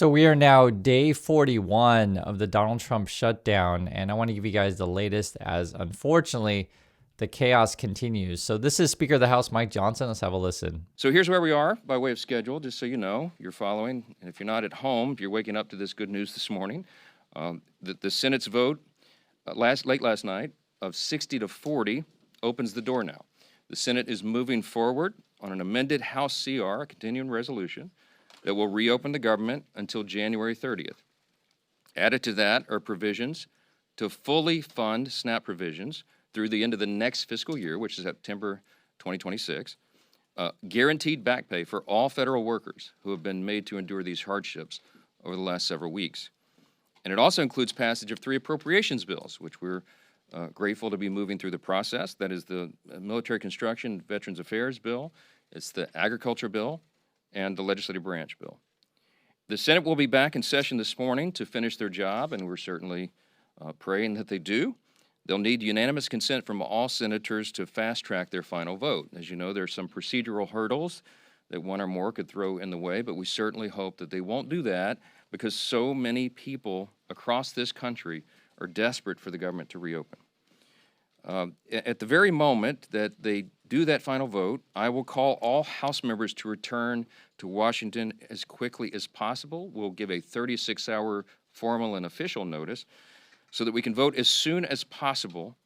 So we are now day 41 of the Donald Trump shutdown, and I want to give you guys the latest as, unfortunately, the chaos continues. So this is Speaker of the House Mike Johnson. Let's have a listen. So here's where we are by way of schedule, just so you know, you're following. And if you're not at home, if you're waking up to this good news this morning, the Senate's vote late last night of 60 to 40 opens the door now. The Senate is moving forward on an amended House CR, a continuing resolution, that will reopen the government until January 30th. Added to that are provisions to fully fund SNAP provisions through the end of the next fiscal year, which is September 2026, guaranteed back pay for all federal workers who have been made to endure these hardships over the last several weeks. And it also includes passage of 3 appropriations bills, which we're grateful to be moving through the process. That is the Military Construction Veterans Affairs bill, it's the Agriculture bill, and the Legislative Branch bill. The Senate will be back in session this morning to finish their job, and we're certainly praying that they do. They'll need unanimous consent from all senators to fast-track their final vote. As you know, there are some procedural hurdles that one or more could throw in the way, but we certainly hope that they won't do that because so many people across this country are desperate for the government to reopen. At the very moment that they do that final vote, I will call all House members to return to Washington as quickly as possible. We'll give a 36-hour formal and official notice so that we can vote as soon as possible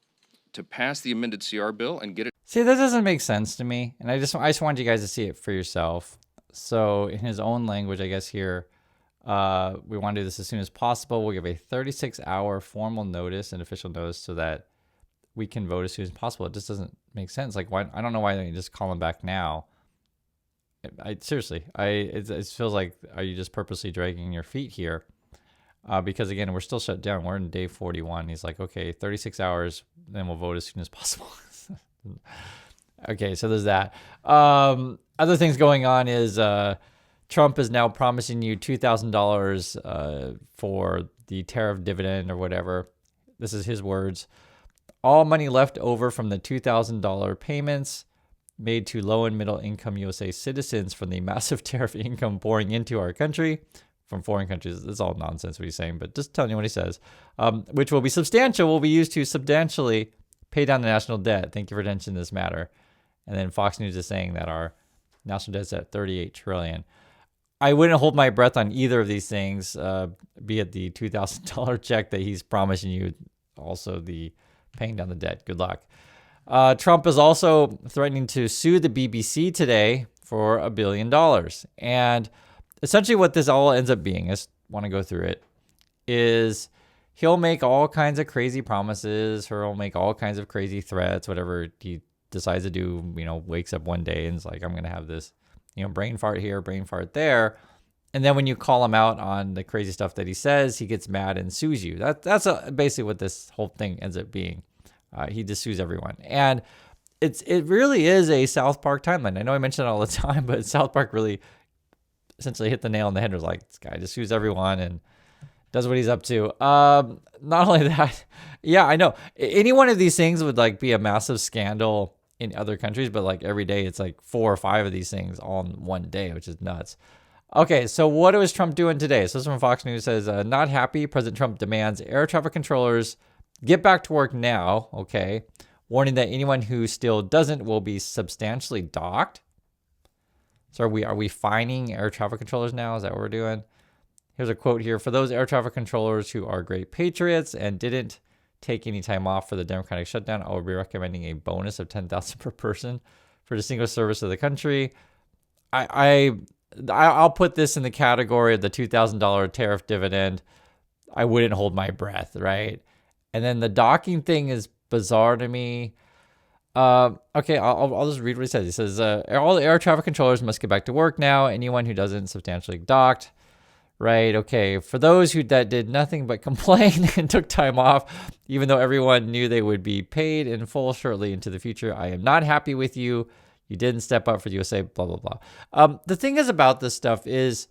to pass the amended CR bill and get it. See, that doesn't make sense to me, and I just wanted you guys to see it for yourself. So in his own language, I guess here, we want to do this as soon as possible. We'll give a 36-hour formal notice and official notice so that we can vote as soon as possible. It just doesn't make sense. Like, why? I don't know why they just call him back now. Seriously, it feels like, are you just purposely dragging your feet here? Because again, we're still shut down. We're in day 41. He's like, okay, 36 hours, then we'll vote as soon as possible. Okay, so there's that. Other things going on is Trump is now promising you $2,000 for the tariff dividend or whatever. This is his words. All money left over from the $2,000 payments made to low and middle income USA citizens from the massive tariff income pouring into our country from foreign countries. It's all nonsense what he's saying, but just telling you what he says, which will be substantial, will be used to substantially pay down the national debt. Thank you for attention to this matter. And then Fox News is saying that our national debt's at $38 trillion. I wouldn't hold my breath on either of these things, be it the $2,000 check that he's promising you, also the paying down the debt. Good luck. Trump is also threatening to sue the BBC today for $1 billion. And essentially what this all ends up being, I just want to go through it, is he'll make all kinds of crazy promises, or he'll make all kinds of crazy threats, whatever he decides to do, wakes up one day and is like, I'm going to have this, brain fart here, brain fart there. And then when you call him out on the crazy stuff that he says, he gets mad and sues you. That's basically what this whole thing ends up being. He just sues everyone. And it really is a South Park timeline. I know I mention it all the time, but South Park really essentially hit the nail on the head. It was like, this guy just sues everyone and does what he's up to. Not only that, yeah, I know. Any one of these things would be a massive scandal in other countries, but every day it's 4 or 5 of these things all in one day, which is nuts. Okay, so what was Trump doing today? So this from Fox News says, not happy. President Trump demands air traffic controllers get back to work now, okay, warning that anyone who still doesn't will be substantially docked. So are we fining air traffic controllers now? Is that what we're doing? Here's a quote here. For those air traffic controllers who are great patriots and didn't take any time off for the Democratic shutdown, I will be recommending a bonus of $10,000 per person for distinguished service to the country. I'll put this in the category of the $2,000 tariff dividend. I wouldn't hold my breath, right? And then the docking thing is bizarre to me. Okay, I'll just read what he says. He says, all the air traffic controllers must get back to work now. Anyone who doesn't, substantially docked. Right, okay. For those that did nothing but complain and took time off, even though everyone knew they would be paid in full shortly into the future, I am not happy with you. You didn't step up for the USA, blah, blah, blah. The thing is about this stuff is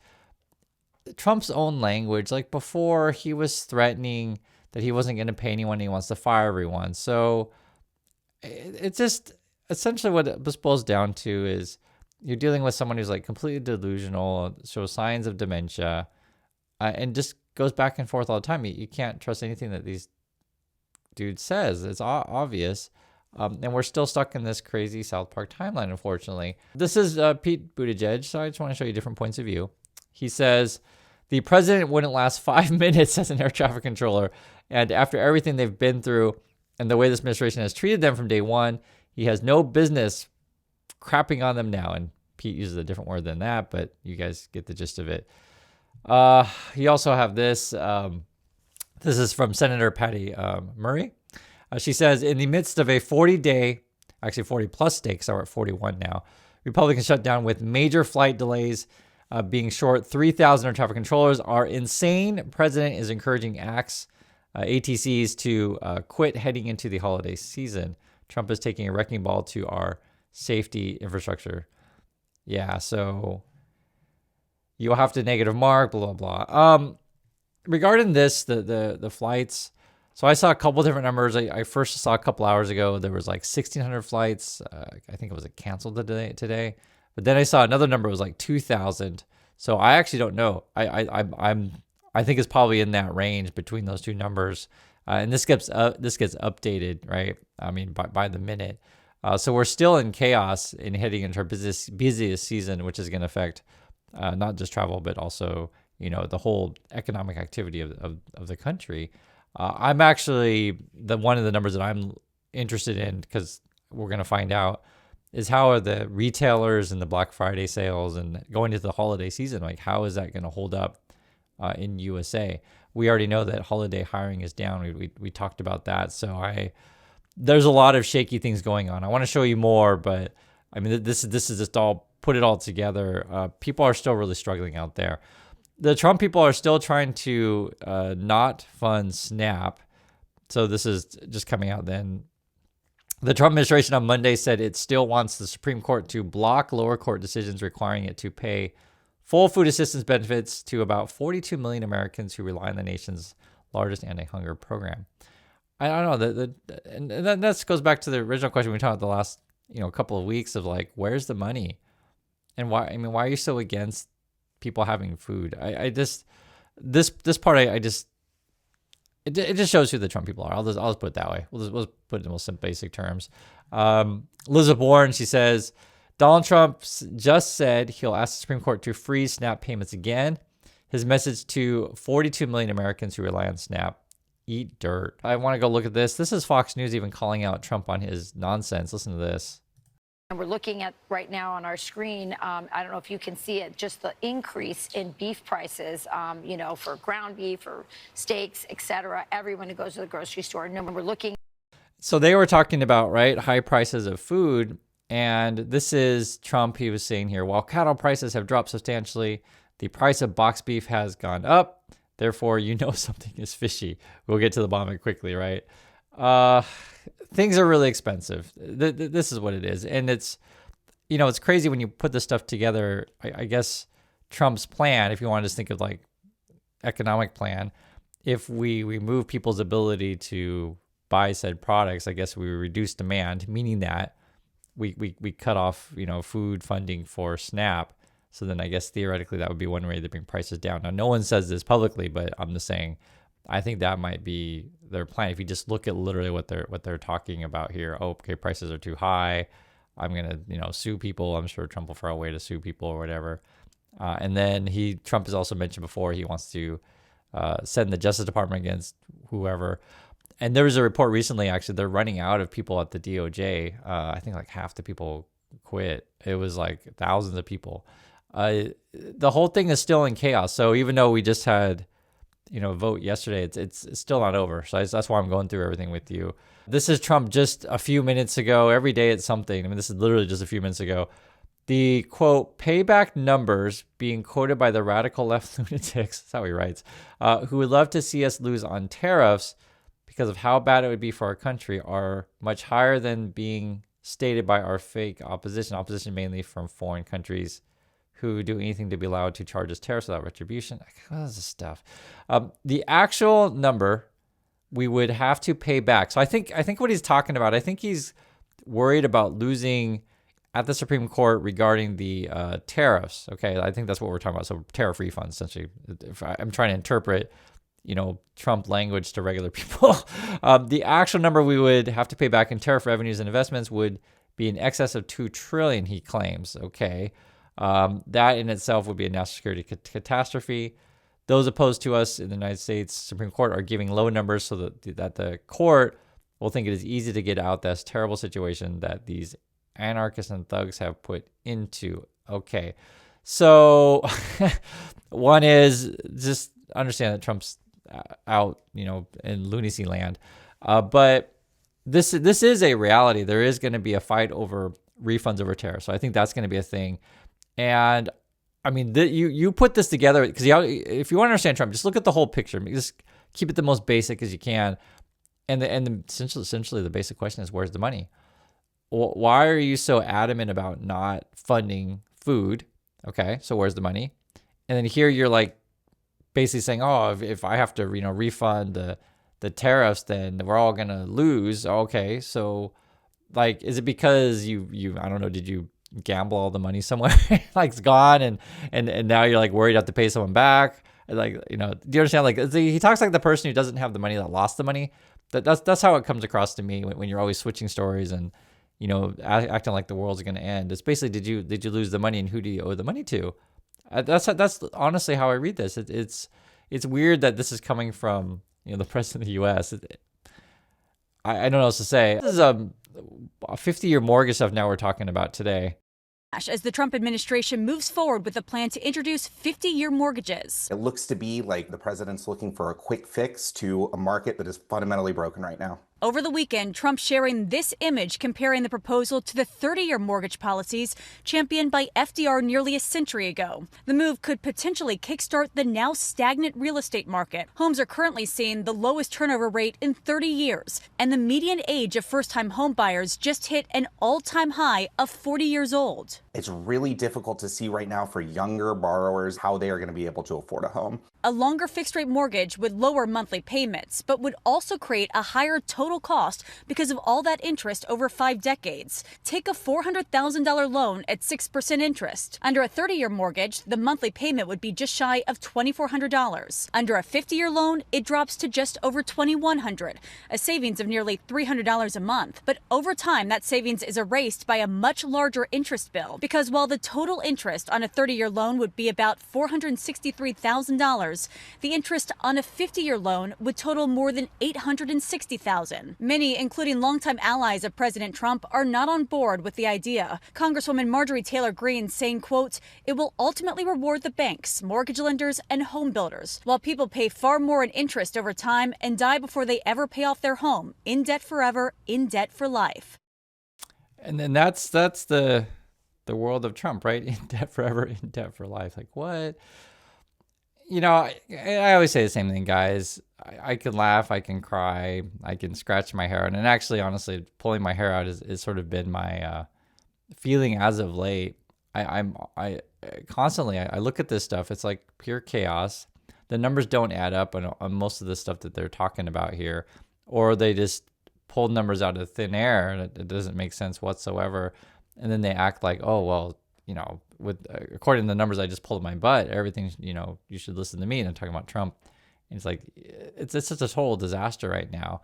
Trump's own language. Before, he was threatening that he wasn't going to pay anyone. He wants to fire everyone. So it's just essentially what this boils down to is you're dealing with someone who's completely delusional, shows signs of dementia, and just goes back and forth all the time. You can't trust anything that these dude says. It's obvious. And we're still stuck in this crazy South Park timeline, unfortunately. This is Pete Buttigieg, so I just want to show you different points of view. He says, the president wouldn't last 5 minutes as an air traffic controller. And after everything they've been through and the way this administration has treated them from day one, he has no business crapping on them now. And Pete uses a different word than that, but you guys get the gist of it. You also have this. This is from Senator Patty Murray. She says, in the midst of a 40-day, actually 40-plus day, because we're at 41 now, Republicans shut down with major flight delays being short 3,000 air traffic controllers are insane. President is encouraging ATCs to quit heading into the holiday season. Trump is taking a wrecking ball to our safety infrastructure. Yeah, so you'll have to negative mark, blah, blah, blah. Regarding this, the flights, so I saw a couple different numbers. I first saw a couple hours ago, there was like 1,600 flights. I think it was canceled today. But then I saw another number, it was like 2,000. So I actually don't know. I think it's probably in that range between those two numbers. And this gets updated, right? I mean, by the minute. So we're still in chaos in heading into our busiest season, which is going to affect not just travel, but also, the whole economic activity of the country. I'm actually one of the numbers that I'm interested in, because we're going to find out, is how are the retailers and the Black Friday sales and going into the holiday season, like how is that going to hold up in USA? We already know that holiday hiring is down. We talked about that. So there's a lot of shaky things going on. I want to show you more, but I mean, this is just all, put it all together. People are still really struggling out there. The Trump people are still trying to not fund SNAP. So this is just coming out then. The Trump administration on Monday said it still wants the Supreme Court to block lower court decisions requiring it to pay full food assistance benefits to about 42 million Americans who rely on the nation's largest anti-hunger program. I don't know. And that goes back to the original question we talked about the last couple of weeks of like, where's the money? And why? I mean, why are you so against people having food? This part it just shows who the Trump people are. I'll just put it that way. We'll put it in most basic terms. Elizabeth Warren, she says, Donald Trump just said he'll ask the Supreme Court to freeze SNAP payments again. His message to 42 million Americans who rely on SNAP: eat dirt. I want to go look at this. This is Fox News even calling out Trump on his nonsense. Listen to this. And we're looking at right now on our screen, I don't know if you can see it, just the increase in beef prices, for ground beef or steaks, et cetera. Everyone who goes to the grocery store. And we're looking. So they were talking about, right, high prices of food. And this is Trump. He was saying here, while cattle prices have dropped substantially, the price of boxed beef has gone up. Therefore, something is fishy. We'll get to the bottom of it quickly, right? Things are really expensive. This is what it is. And it's, it's crazy when you put this stuff together. I guess Trump's plan, if you want to just think of like economic plan, if we remove people's ability to buy said products, I guess we reduce demand, meaning that we cut off, food funding for SNAP. So then I guess theoretically that would be one way to bring prices down. Now, no one says this publicly, but I'm just saying, I think that might be their plan. If you just look at literally what they're talking about here, prices are too high. I'm gonna sue people. I'm sure Trump will figure out a way to sue people or whatever. And then Trump has also mentioned before he wants to send the Justice Department against whoever. And there was a report recently, actually, they're running out of people at the DOJ. I think like half the people quit. It was like thousands of people. The whole thing is still in chaos. So even though we just had vote yesterday, it's still not over. So that's why I'm going through everything with you. This is Trump just a few minutes ago. Every day it's something. I mean, this is literally just a few minutes ago. The quote, payback numbers being quoted by the radical left lunatics, that's how he writes, who would love to see us lose on tariffs because of how bad it would be for our country, are much higher than being stated by our fake opposition mainly from foreign countries who do anything to be allowed to charge us tariffs without retribution. What is this stuff? The actual number we would have to pay back. So I think what he's talking about, I think he's worried about losing at the Supreme Court regarding the tariffs. Okay, I think that's what we're talking about. So tariff refunds, essentially. If I'm trying to interpret, Trump language to regular people. The actual number we would have to pay back in tariff revenues and investments would be in excess of $2 trillion, he claims. Okay, that in itself would be a national security catastrophe. Those opposed to us in the United States Supreme Court are giving low numbers so that the court will think it is easy to get out this terrible situation that these anarchists and thugs have put into. Okay, so one is just understand that Trump's out, in lunacy land, but this is a reality. There is going to be a fight over refunds over tariffs, so I think that's going to be a thing. And I mean, you put this together because if you want to understand Trump, just look at the whole picture. Just keep it the most basic as you can. And essentially the basic question is, where's the money? Why are you so adamant about not funding food? Okay, so where's the money? And then here you're like basically saying, oh, if I have to refund the tariffs, then we're all gonna lose. Okay, so like, is it because you I don't know, did you gamble all the money somewhere? Like it's gone, and now you're like worried you have to pay someone back? Like, do you understand? Like, he talks like the person who doesn't have the money that lost the money. That's how it comes across to me when you're always switching stories and acting like the world's going to end. It's basically, did you lose the money, and who do you owe the money to? That's honestly how I read this. It's weird that this is coming from the president of the U.S. I don't know what else to say. This is a 50-year mortgage stuff now we're talking about today. As the Trump administration moves forward with a plan to introduce 50-year mortgages. It looks to be like the president's looking for a quick fix to a market that is fundamentally broken right now. Over the weekend, Trump sharing this image comparing the proposal to the 30-year mortgage policies championed by FDR nearly a century ago. The move could potentially kickstart the now stagnant real estate market. Homes are currently seeing the lowest turnover rate in 30 years, and the median age of first-time home buyers just hit an all-time high of 40 years old. It's really difficult to see right now for younger borrowers how they are going to be able to afford a home. A longer fixed-rate mortgage would lower monthly payments, but would also create a higher total cost because of all that interest over 5 decades. Take a $400,000 loan at 6% interest. Under a 30-year mortgage, the monthly payment would be just shy of $2,400. Under a 50-year loan, it drops to just over $2,100, a savings of nearly $300 a month. But over time, that savings is erased by a much larger interest bill, because while the total interest on a 30-year loan would be about $463,000, the interest on a 50-year loan would total more than $860,000. Many, including longtime allies of President Trump, are not on board with the idea. Congresswoman Marjorie Taylor Greene saying, quote, "It will ultimately reward the banks, mortgage lenders, and home builders, while people pay far more in interest over time and die before they ever pay off their home, in debt forever, in debt for life." And then that's the world of Trump, right? In debt forever, in debt for life. Like, what? I always say the same thing, guys. I can laugh, I can cry, I can scratch my hair out. And actually, honestly, pulling my hair out is sort of been my feeling as of late. I constantly look at this stuff. It's like pure chaos. The numbers don't add up on most of the stuff that they're talking about here, or they just pulled numbers out of thin air and it doesn't make sense whatsoever. And then they act like, oh, well, according to the numbers I just pulled my butt, everything, you should listen to me. And I'm talking about Trump. And it's like, it's such a total disaster right now.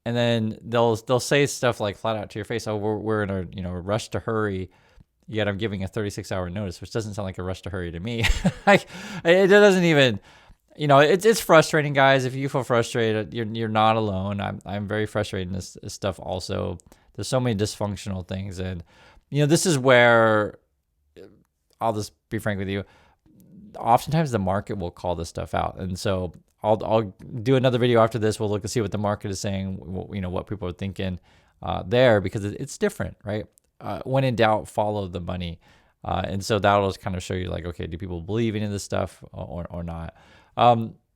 And then they'll say stuff like flat out to your face, oh, we're in a rush to hurry. Yet I'm giving a 36-hour notice, which doesn't sound like a rush to hurry to me. Like, it doesn't even, it's frustrating, guys. If you feel frustrated, you're not alone. I'm very frustrated in this stuff also. There's so many dysfunctional things. And, this is where, I'll just be frank with you, oftentimes the market will call this stuff out. And so I'll do another video after this. We'll look and see what the market is saying, what people are thinking there, because it's different, right? When in doubt, follow the money. And so that'll just kind of show you like, okay, do people believe in this stuff or not?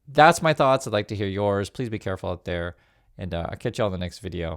That's my thoughts. I'd like to hear yours. Please be careful out there. And I'll catch you all in the next video.